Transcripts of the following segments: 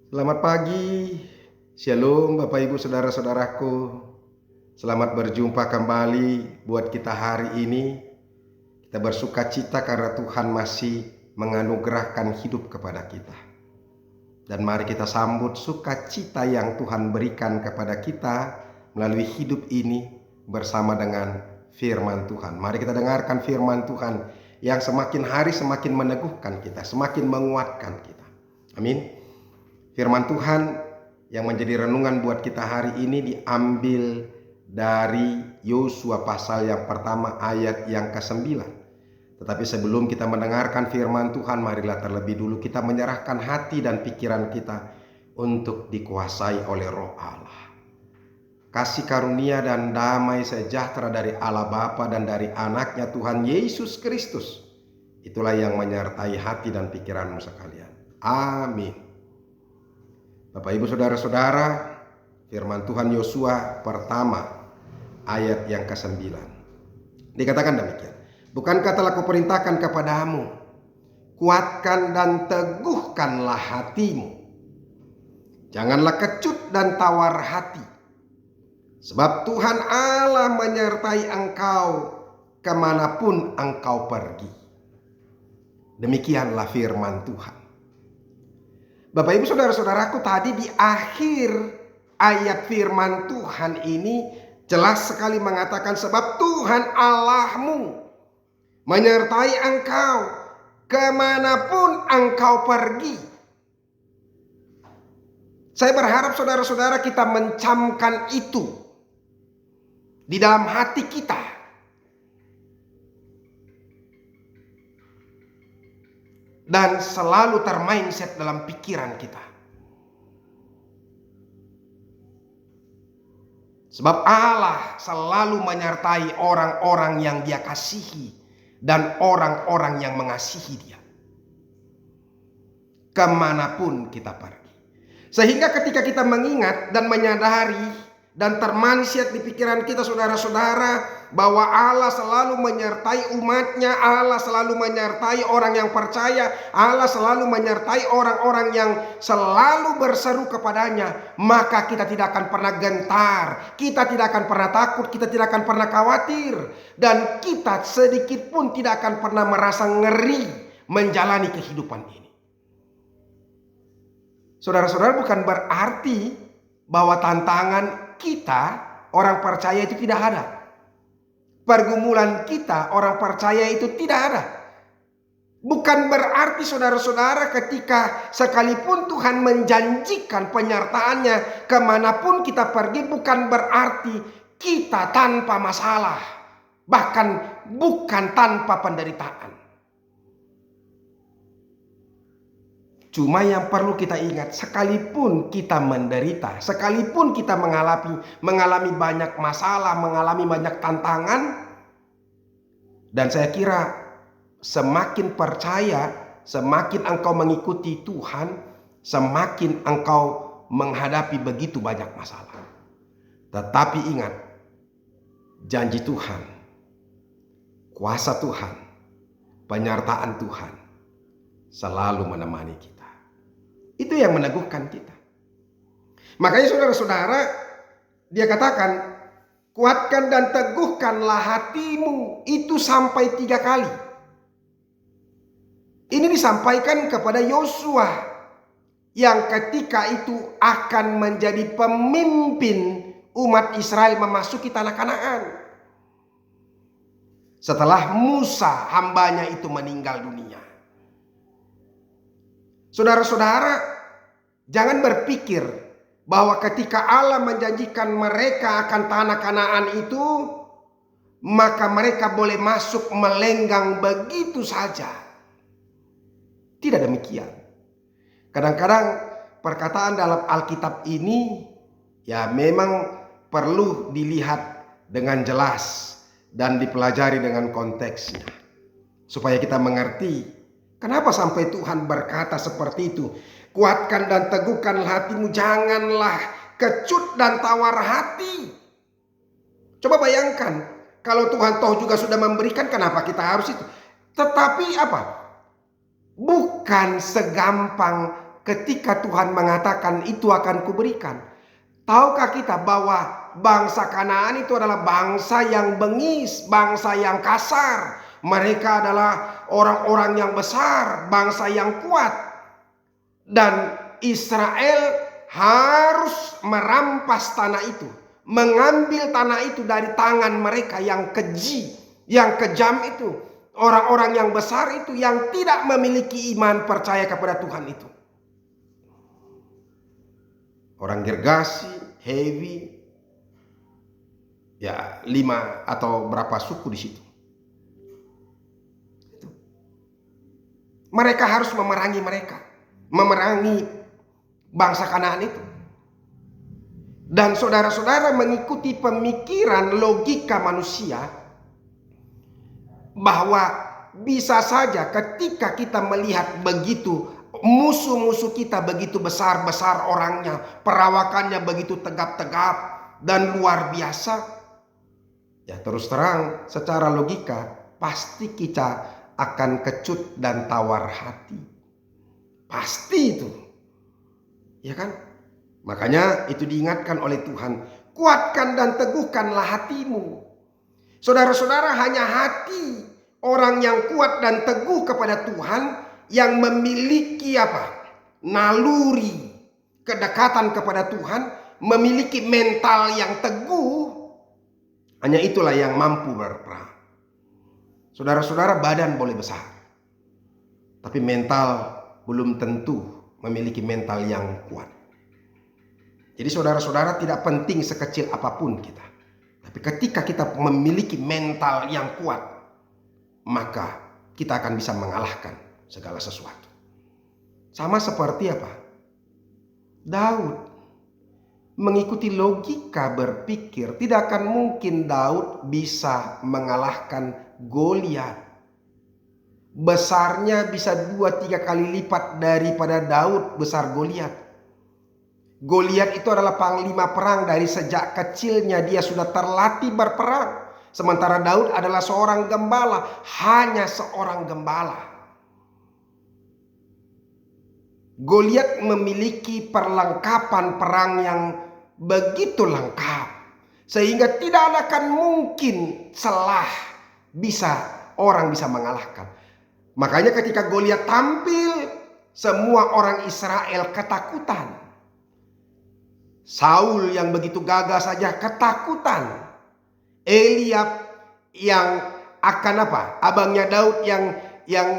Selamat pagi, Shalom Bapak Ibu Saudara-saudaraku. Selamat berjumpa kembali buat kita hari ini. Kita bersuka cita karena Tuhan masih menganugerahkan hidup kepada kita. Dan mari kita sambut sukacita yang Tuhan berikan kepada kita melalui hidup ini bersama dengan firman Tuhan. Mari kita dengarkan firman Tuhan yang semakin hari semakin meneguhkan kita, semakin menguatkan kita. Amin. Firman Tuhan yang menjadi renungan buat kita hari ini diambil dari Yosua pasal yang pertama ayat yang ke-9. Tetapi sebelum kita mendengarkan firman Tuhan, marilah terlebih dulu kita menyerahkan hati dan pikiran kita untuk dikuasai oleh Roh Allah. Kasih karunia dan damai sejahtera dari Allah Bapa dan dari anaknya Tuhan Yesus Kristus, itulah yang menyertai hati dan pikiranmu sekalian. Amin. Bapak Ibu Saudara-saudara, firman Tuhan Yosua pertama ayat yang ke-9. Dikatakan demikian. Bukankah telah kuperintahkan kepadamu, kuatkan dan teguhkanlah hatimu. Janganlah kecut dan tawar hati. Sebab Tuhan Allah menyertai engkau kemanapun engkau pergi. Demikianlah firman Tuhan. Bapak Ibu Saudara-saudaraku, tadi di akhir ayat firman Tuhan ini jelas sekali mengatakan sebab Tuhan Allahmu menyertai engkau kemanapun engkau pergi. Saya berharap saudara-saudara kita mencamkan itu di dalam hati kita. Dan selalu termindset dalam pikiran kita. Sebab Allah selalu menyertai orang-orang yang Dia kasihi dan orang-orang yang mengasihi Dia, kemanapun kita pergi. Sehingga ketika kita mengingat dan menyadari dan termindset di pikiran kita saudara-saudara bahwa Allah selalu menyertai umatnya, Allah selalu menyertai orang yang percaya, Allah selalu menyertai orang-orang yang selalu berseru kepadanya, maka kita tidak akan pernah gentar, kita tidak akan pernah takut, kita tidak akan pernah khawatir, dan kita sedikit pun tidak akan pernah merasa ngeri menjalani kehidupan ini. Saudara-saudara, bukan berarti bahwa tantangan kita orang percaya itu tidak ada. Pergumulan kita orang percaya itu tidak ada. Bukan berarti saudara-saudara ketika sekalipun Tuhan menjanjikan penyertaannya kemanapun kita pergi, bukan berarti kita tanpa masalah. Bahkan bukan tanpa penderitaan. Cuma yang perlu kita ingat, sekalipun kita menderita, sekalipun kita mengalami banyak masalah, mengalami banyak tantangan, dan saya kira semakin percaya, semakin engkau mengikuti Tuhan, semakin engkau menghadapi begitu banyak masalah. Tetapi ingat, janji Tuhan, kuasa Tuhan, penyertaan Tuhan selalu menemani kita. Itu yang meneguhkan kita. Makanya saudara-saudara, dia katakan, kuatkan dan teguhkanlah hatimu. Itu sampai 3 kali. Ini disampaikan kepada Yosua yang ketika itu akan menjadi pemimpin umat Israel memasuki tanah Kanaan. Setelah Musa hambanya itu meninggal dunia. Saudara-saudara, jangan berpikir bahwa ketika Allah menjanjikan mereka akan tanah Kanaan itu, maka mereka boleh masuk melenggang begitu saja. Tidak demikian. Kadang-kadang perkataan dalam Alkitab ini ya memang perlu dilihat dengan jelas dan dipelajari dengan konteksnya, supaya kita mengerti kenapa sampai Tuhan berkata seperti itu. Kuatkan dan teguhkan hatimu, janganlah kecut dan tawar hati. Coba bayangkan, kalau Tuhan toh juga sudah memberikan, kenapa kita harus itu? Tetapi apa? Bukan segampang ketika Tuhan mengatakan itu akan kuberikan? Tahukah kita bahwa bangsa Kanaan itu adalah bangsa yang bengis, bangsa yang kasar. Mereka adalah orang-orang yang besar, bangsa yang kuat. Dan Israel harus merampas tanah itu, mengambil tanah itu dari tangan mereka yang keji, yang kejam itu. Orang-orang yang besar itu yang tidak memiliki iman percaya kepada Tuhan itu. Orang Gergasi, Hewi, ya 5 atau berapa suku di situ. Mereka harus memerangi mereka, memerangi bangsa Kanaan itu. Dan saudara-saudara mengikuti pemikiran logika manusia bahwa bisa saja ketika kita melihat begitu musuh-musuh kita begitu besar-besar orangnya, perawakannya begitu tegap-tegap dan luar biasa, ya terus terang secara logika pasti kita akan kecut dan tawar hati. Pasti itu. Ya kan? Makanya itu diingatkan oleh Tuhan, kuatkan dan teguhkanlah hatimu. Saudara-saudara, hanya hati orang yang kuat dan teguh kepada Tuhan yang memiliki naluri kedekatan kepada Tuhan, memiliki mental yang teguh, hanya itulah yang mampu berperang. Saudara-saudara, badan boleh besar, tapi mental belum tentu memiliki mental yang kuat. Jadi saudara-saudara, tidak penting sekecil apapun kita, tapi ketika kita memiliki mental yang kuat, maka kita akan bisa mengalahkan segala sesuatu. Sama seperti Daud. Mengikuti logika berpikir, tidak akan mungkin Daud bisa mengalahkan Goliat. Besarnya bisa 2-3 kali lipat daripada Daud besar Goliat. Goliat itu adalah panglima perang, dari sejak kecilnya dia sudah terlatih berperang. Sementara Daud adalah seorang gembala, hanya seorang gembala. Goliat memiliki perlengkapan perang yang begitu lengkap, sehingga tidak akan mungkin orang bisa mengalahkan. Makanya ketika Goliat tampil, semua orang Israel ketakutan. Saul yang begitu gagah saja ketakutan. Eliab yang akan abangnya Daud yang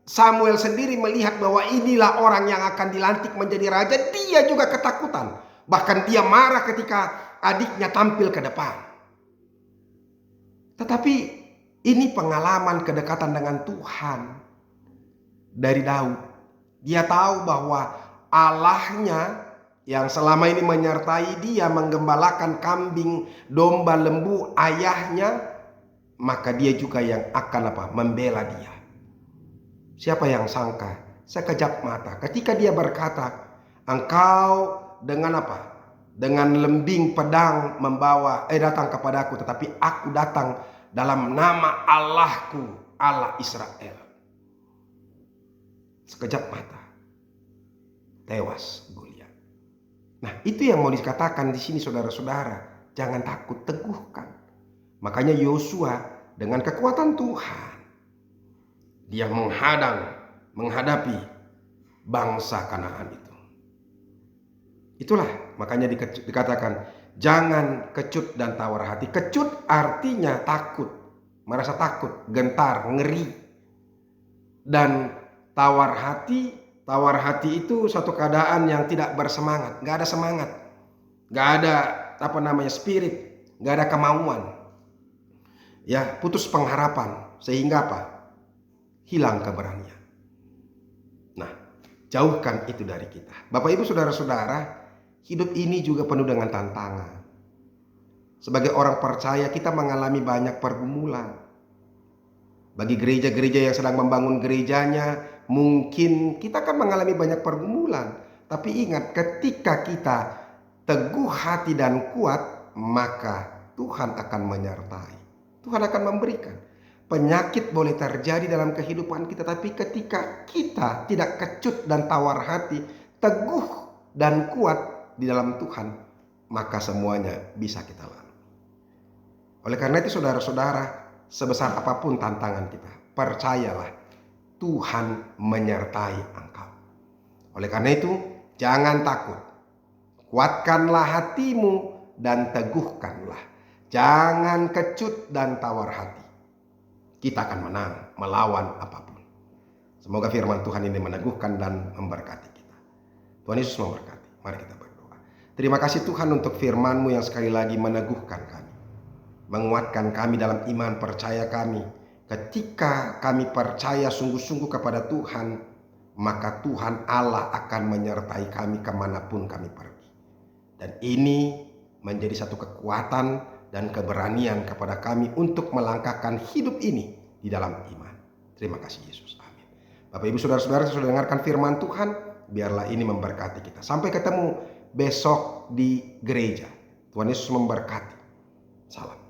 Samuel sendiri melihat bahwa inilah orang yang akan dilantik menjadi raja, dia juga ketakutan. Bahkan dia marah ketika adiknya tampil ke depan. Tetapi ini pengalaman kedekatan dengan Tuhan dari Daud. Dia tahu bahwa Allahnya yang selama ini menyertai dia, menggembalakan kambing, domba, lembu ayahnya, maka dia juga yang akan membela dia. Siapa yang sangka sekejap mata ketika dia berkata, engkau dengan dengan lembing pedang datang kepadaku, tetapi aku datang dalam nama Allahku, Allah Israel. Sekejap mata tewas Goliat. Nah, itu yang mau dikatakan di sini, saudara-saudara. Jangan takut, teguhkan. Makanya Yosua dengan kekuatan Tuhan, dia menghadapi bangsa Kanaan itu. Itulah makanya dikatakan jangan kecut dan tawar hati. Kecut artinya takut, merasa takut, gentar, ngeri. Dan tawar hati itu suatu keadaan yang tidak bersemangat, nggak ada semangat, nggak ada spirit, nggak ada kemauan. Ya, putus pengharapan, sehingga hilang keberanian. Nah, jauhkan itu dari kita. Bapak Ibu saudara-saudara, hidup ini juga penuh dengan tantangan. Sebagai orang percaya kita mengalami banyak pergumulan. Bagi gereja-gereja yang sedang membangun gerejanya, mungkin kita akan mengalami banyak pergumulan. Tapi ingat, ketika kita teguh hati dan kuat, maka Tuhan akan menyertai. Tuhan akan memberikan. Penyakit boleh terjadi dalam kehidupan kita, tapi ketika kita tidak kecut dan tawar hati, teguh dan kuat di dalam Tuhan, maka semuanya bisa kita lalui. Oleh karena itu saudara-saudara, sebesar apapun tantangan kita, percayalah Tuhan menyertai engkau. Oleh karena itu, jangan takut. Kuatkanlah hatimu dan teguhkanlah. Jangan kecut dan tawar hati. Kita akan menang melawan apapun. Semoga firman Tuhan ini meneguhkan dan memberkati kita. Tuhan Yesus memberkati. Mari kita berdoa. Terima kasih Tuhan untuk firman-Mu yang sekali lagi meneguhkan kami. Menguatkan kami dalam iman percaya kami. Ketika kami percaya sungguh-sungguh kepada Tuhan, maka Tuhan Allah akan menyertai kami kemanapun kami pergi. Dan ini menjadi satu kekuatan dan keberanian kepada kami untuk melangkahkan hidup ini di dalam iman. Terima kasih Yesus. Amin. Bapak Ibu Saudara-saudara sudah dengarkan firman Tuhan, biarlah ini memberkati kita. Sampai ketemu besok di gereja. Tuhan Yesus memberkati. Salam.